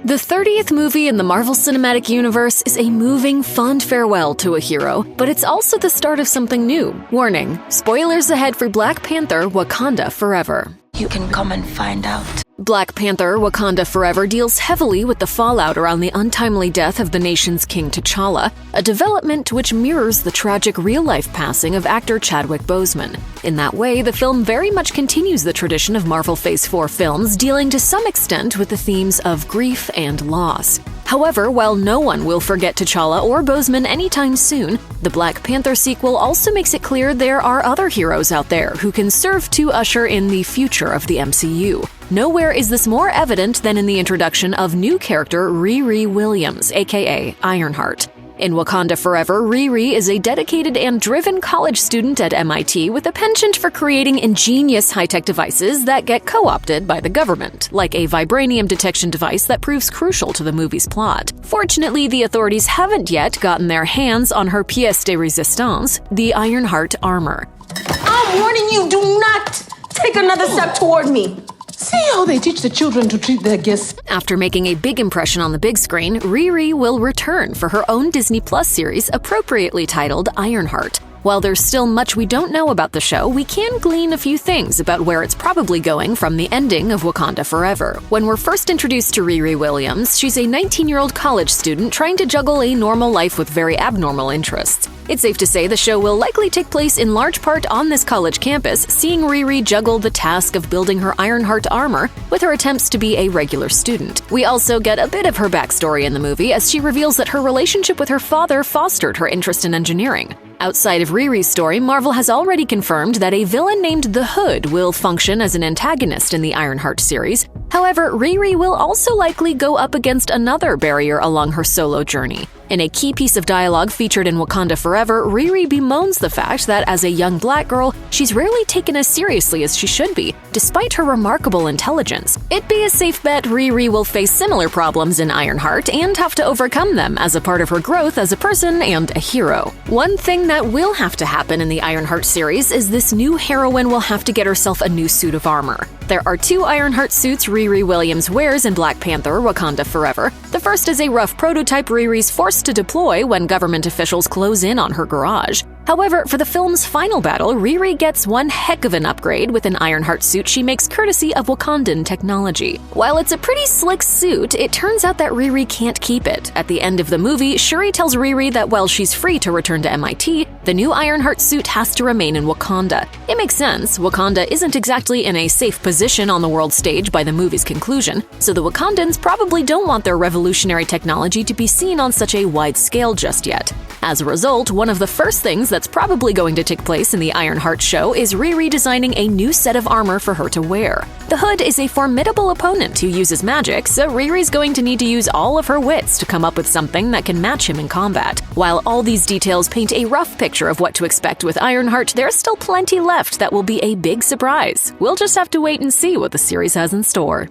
The 30th movie in the Marvel Cinematic Universe is a moving, fond farewell to a hero, but it's also the start of something new. Warning, spoilers ahead for Black Panther: Wakanda Forever. You can come and find out. Black Panther: Wakanda Forever deals heavily with the fallout around the untimely death of the nation's King T'Challa, a development which mirrors the tragic real-life passing of actor Chadwick Boseman. In that way, the film very much continues the tradition of Marvel Phase 4 films, dealing to some extent with the themes of grief and loss. However, while no one will forget T'Challa or Boseman anytime soon, the Black Panther sequel also makes it clear there are other heroes out there who can serve to usher in the future of the MCU. Nowhere is this more evident than in the introduction of new character Riri Williams, aka Ironheart. In Wakanda Forever, Riri is a dedicated and driven college student at MIT with a penchant for creating ingenious high-tech devices that get co-opted by the government, like a vibranium detection device that proves crucial to the movie's plot. Fortunately, the authorities haven't yet gotten their hands on her pièce de résistance, the Ironheart armor. I'm warning you, do not take another step toward me. See how they teach the children to treat their guests. After making a big impression on the big screen, Riri will return for her own Disney Plus series appropriately titled Ironheart. While there's still much we don't know about the show, we can glean a few things about where it's probably going from the ending of Wakanda Forever. When we're first introduced to Riri Williams, she's a 19-year-old college student trying to juggle a normal life with very abnormal interests. It's safe to say the show will likely take place in large part on this college campus, seeing Riri juggle the task of building her Ironheart armor with her attempts to be a regular student. We also get a bit of her backstory in the movie, as she reveals that her relationship with her father fostered her interest in engineering. Outside of Riri's story, Marvel has already confirmed that a villain named the Hood will function as an antagonist in the Ironheart series. However, Riri will also likely go up against another barrier along her solo journey. In a key piece of dialogue featured in Wakanda Forever, Riri bemoans the fact that as a young black girl, she's rarely taken as seriously as she should be, despite her remarkable intelligence. It'd be a safe bet Riri will face similar problems in Ironheart and have to overcome them as a part of her growth as a person and a hero. One thing that will have to happen in the Ironheart series is this new heroine will have to get herself a new suit of armor. There are 2 Ironheart suits Riri Williams wears in Black Panther: Wakanda Forever. The first is a rough prototype Riri's forced to deploy when government officials close in on her garage. However, for the film's final battle, Riri gets one heck of an upgrade with an Ironheart suit she makes courtesy of Wakandan technology. While it's a pretty slick suit, it turns out that Riri can't keep it. At the end of the movie, Shuri tells Riri that while she's free to return to MIT, the new Ironheart suit has to remain in Wakanda. It makes sense. Wakanda isn't exactly in a safe position on the world stage by the movie's conclusion, so the Wakandans probably don't want their revolutionary technology to be seen on such a wide scale just yet. As a result, one of the first things that's probably going to take place in the Ironheart show is Riri designing a new set of armor for her to wear. The Hood is a formidable opponent who uses magic, so Riri's going to need to use all of her wits to come up with something that can match him in combat. While all these details paint a rough picture of what to expect with Ironheart, there's still plenty left that will be a big surprise. We'll just have to wait and see what the series has in store.